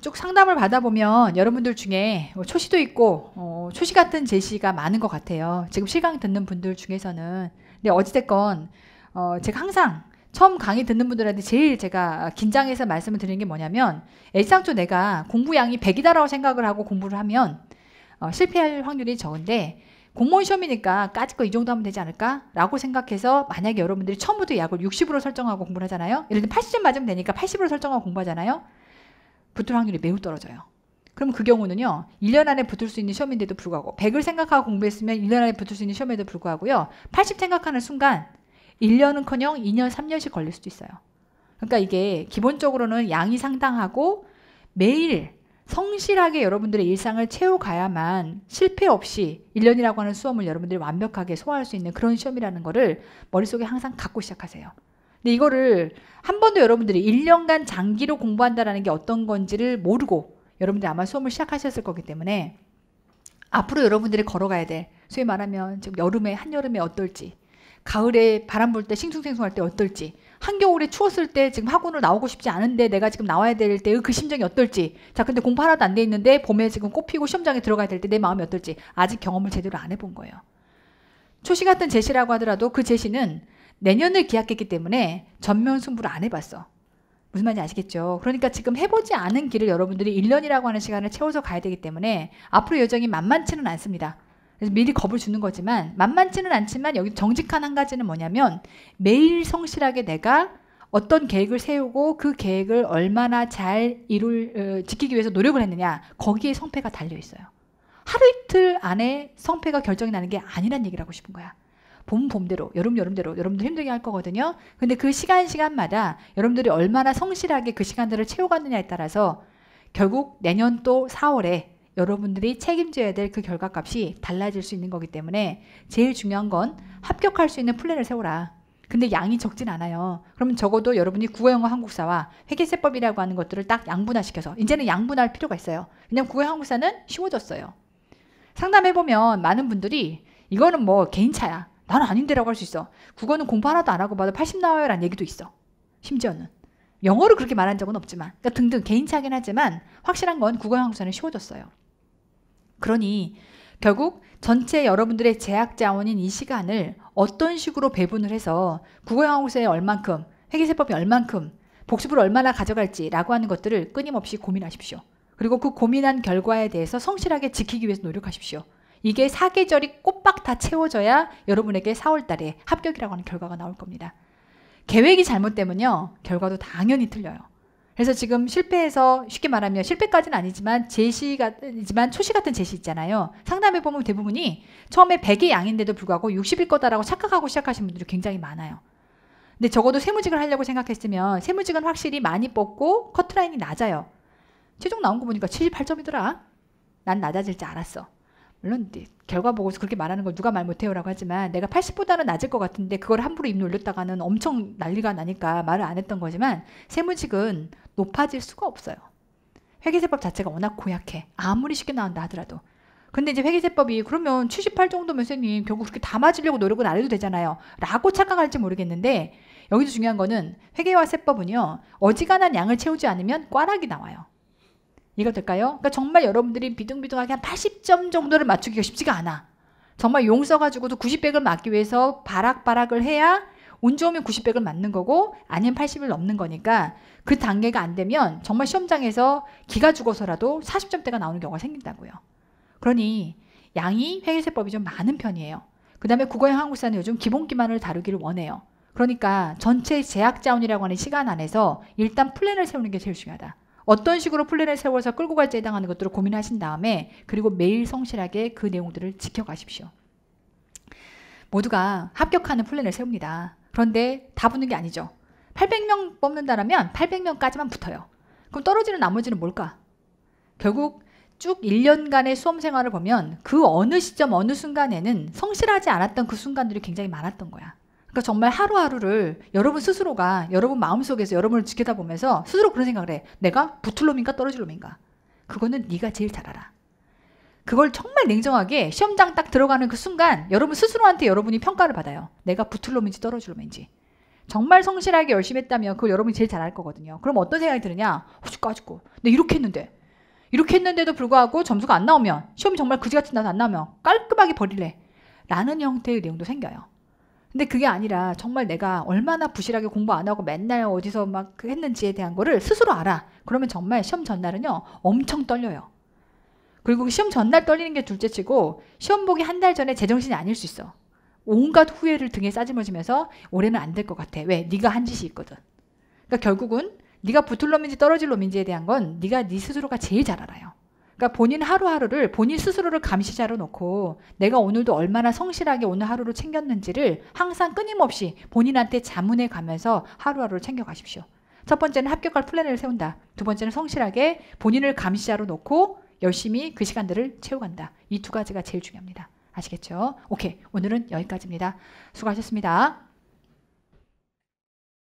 쭉 상담을 받아보면 여러분들 중에 초시도 있고 초시 같은 제시가 많은 것 같아요. 지금 실강 듣는 분들 중에서는. 근데 어찌됐건 제가 항상 처음 강의 듣는 분들한테 제일 제가 긴장해서 말씀을 드리는 게 뭐냐면, 애시당초 내가 공부량이 100이다라고 생각을 하고 공부를 하면 실패할 확률이 적은데, 공무원 시험이니까 까짓 거 이 정도 하면 되지 않을까? 라고 생각해서 만약에 여러분들이 처음부터 약을 60으로 설정하고 공부를 하잖아요. 예를 들면 80점 맞으면 되니까 80으로 설정하고 공부하잖아요. 붙을 확률이 매우 떨어져요. 그럼 그 경우는요, 1년 안에 붙을 수 있는 시험인데도 불구하고, 100을 생각하고 공부했으면 1년 안에 붙을 수 있는 시험에도 불구하고요, 80 생각하는 순간 1년은커녕 2년, 3년씩 걸릴 수도 있어요. 그러니까 이게 기본적으로는 양이 상당하고 매일 성실하게 여러분들의 일상을 채워가야만 실패 없이 1년이라고 하는 수험을 여러분들이 완벽하게 소화할 수 있는 그런 시험이라는 거를 머릿속에 항상 갖고 시작하세요. 근데 이거를 한 번도 여러분들이 1년간 장기로 공부한다는 게 어떤 건지를 모르고 여러분들이 아마 수험을 시작하셨을 거기 때문에, 앞으로 여러분들이 걸어가야 될, 소위 말하면 지금 여름에, 한여름에 어떨지, 가을에 바람 불 때 싱숭생숭할 때 어떨지, 한겨울에 추웠을 때 지금 학원을 나오고 싶지 않은데 내가 지금 나와야 될 때 그 심정이 어떨지, 자 근데 공부 하나도 안 돼 있는데 봄에 지금 꽃 피고 시험장에 들어가야 될 때 내 마음이 어떨지 아직 경험을 제대로 안 해본 거예요. 초시 같은 제시라고 하더라도 그 제시는 내년을 기약했기 때문에 전면 승부를 안 해봤어. 무슨 말인지 아시겠죠? 그러니까 지금 해보지 않은 길을 여러분들이 1년이라고 하는 시간을 채워서 가야 되기 때문에 앞으로 여정이 만만치는 않습니다. 그래서 미리 겁을 주는 거지만, 만만치는 않지만 여기 정직한 한 가지는 뭐냐면, 매일 성실하게 내가 어떤 계획을 세우고 그 계획을 얼마나 잘 지키기 위해서 노력을 했느냐, 거기에 성패가 달려 있어요. 하루 이틀 안에 성패가 결정이 나는 게 아니란 얘기를 하고 싶은 거야. 봄 봄대로, 여름 여름대로 여러분들 힘들게 할 거거든요. 근데 그 시간마다 여러분들이 얼마나 성실하게 그 시간들을 채워갔느냐에 따라서 결국 내년 또 4월에 여러분들이 책임져야 될 그 결과값이 달라질 수 있는 거기 때문에, 제일 중요한 건 합격할 수 있는 플랜을 세워라. 근데 양이 적진 않아요. 그러면 적어도 여러분이 국어영어 한국사와 회계세법이라고 하는 것들을 딱 양분화시켜서, 이제는 양분할 필요가 있어요. 왜냐면 국어 한국사는 쉬워졌어요. 상담해보면 많은 분들이 이거는 뭐 개인차야, 나는 아닌데라고 할 수 있어. 국어는 공부 하나도 안 하고 봐도 80 나와요 라는 얘기도 있어. 심지어는 영어를 그렇게 말한 적은 없지만, 그러니까 등등 개인차긴 하지만 확실한 건 국어 한국사는 쉬워졌어요. 그러니 결국 전체 여러분들의 제약 자원인 이 시간을 어떤 식으로 배분을 해서 국어 한국사에 얼만큼, 회계세법이 얼만큼, 복습을 얼마나 가져갈지라고 하는 것들을 끊임없이 고민하십시오. 그리고 그 고민한 결과에 대해서 성실하게 지키기 위해서 노력하십시오. 이게 사계절이 꼬박 다 채워져야 여러분에게 4월 달에 합격이라고 하는 결과가 나올 겁니다. 계획이 잘못되면요, 결과도 당연히 틀려요. 그래서 지금 실패해서, 쉽게 말하면 실패까지는 아니지만 제시가지만 초시 같은 제시 있잖아요. 상담해보면 대부분이 처음에 100의 양인데도 불구하고 60일 거다라고 착각하고 시작하신 분들이 굉장히 많아요. 근데 적어도 세무직을 하려고 생각했으면 세무직은 확실히 많이 뽑고 커트라인이 낮아요. 최종 나온 거 보니까 78점이더라. 난 낮아질 줄 알았어. 물론 결과 보고서 그렇게 말하는 걸 누가 말 못해요라고 하지만, 내가 80보다는 낮을 것 같은데 그걸 함부로 입 놀렸다가는 엄청 난리가 나니까 말을 안 했던 거지만, 세무직은 높아질 수가 없어요. 회계세법 자체가 워낙 고약해. 아무리 쉽게 나온다 하더라도. 근데 이제 회계세법이 그러면 78 정도면 선생님 결국 그렇게 다 맞으려고 노력은 안 해도 되잖아요 라고 착각할지 모르겠는데, 여기서 중요한 거는 회계와 세법은요, 어지간한 양을 채우지 않으면 꽈락이 나와요. 이해가 될까요? 그러니까 정말 여러분들이 비등비등하게 한 80점 정도를 맞추기가 쉽지가 않아. 정말 용 써가지고도 90백을 맞기 위해서 바락바락을 해야 운 좋으면 90백을 맞는 거고, 아니면 80을 넘는 거니까, 그 단계가 안 되면 정말 시험장에서 기가 죽어서라도 40점대가 나오는 경우가 생긴다고요. 그러니 양이 회계세법이 좀 많은 편이에요. 그 다음에 국어형 한국사는 요즘 기본기만을 다루기를 원해요. 그러니까 전체 제약자원이라고 하는 시간 안에서 일단 플랜을 세우는 게 제일 중요하다. 어떤 식으로 플랜을 세워서 끌고 갈지에 해당하는 것들을 고민하신 다음에, 그리고 매일 성실하게 그 내용들을 지켜가십시오. 모두가 합격하는 플랜을 세웁니다. 그런데 다 붙는 게 아니죠. 800명 뽑는다면 800명까지만 붙어요. 그럼 떨어지는 나머지는 뭘까? 결국 쭉 1년간의 수험 생활을 보면 그 어느 시점 어느 순간에는 성실하지 않았던 그 순간들이 굉장히 많았던 거야. 그러니까 정말 하루하루를 여러분 스스로가 여러분 마음속에서 여러분을 지켜다보면서 스스로 그런 생각을 해. 내가 붙을 놈인가 떨어질 놈인가? 그거는 네가 제일 잘 알아. 그걸 정말 냉정하게 시험장 딱 들어가는 그 순간 여러분 스스로한테 여러분이 평가를 받아요. 내가 붙을 놈인지 떨어질 놈인지. 정말 성실하게 열심히 했다면 그걸 여러분이 제일 잘할 거거든요. 그럼 어떤 생각이 드느냐? 혹시 까짓거 근데 이렇게 했는데도 불구하고 점수가 안 나오면, 시험이 정말 그지같이 나서 안 나오면 깔끔하게 버릴래 라는 형태의 내용도 생겨요. 근데 그게 아니라 정말 내가 얼마나 부실하게 공부 안 하고 맨날 어디서 막 했는지에 대한 거를 스스로 알아. 그러면 정말 시험 전날은요 엄청 떨려요. 그리고 시험 전날 떨리는 게 둘째치고 시험 보기 한 달 전에 제정신이 아닐 수 있어. 온갖 후회를 등에 싸지면서 올해는 안 될 것 같아. 왜? 네가 한 짓이 있거든. 그러니까 결국은 네가 붙을 놈인지 떨어질 놈인지에 대한 건 네가 네 스스로가 제일 잘 알아요. 그러니까 본인 하루하루를 본인 스스로를 감시자로 놓고 내가 오늘도 얼마나 성실하게 오늘 하루를 챙겼는지를 항상 끊임없이 본인한테 자문해 가면서 하루하루를 챙겨가십시오. 첫 번째는 합격할 플랜을 세운다. 두 번째는 성실하게 본인을 감시자로 놓고 열심히 그 시간들을 채워간다. 이 두 가지가 제일 중요합니다. 아시겠죠? 오케이. 오늘은 여기까지입니다. 수고하셨습니다.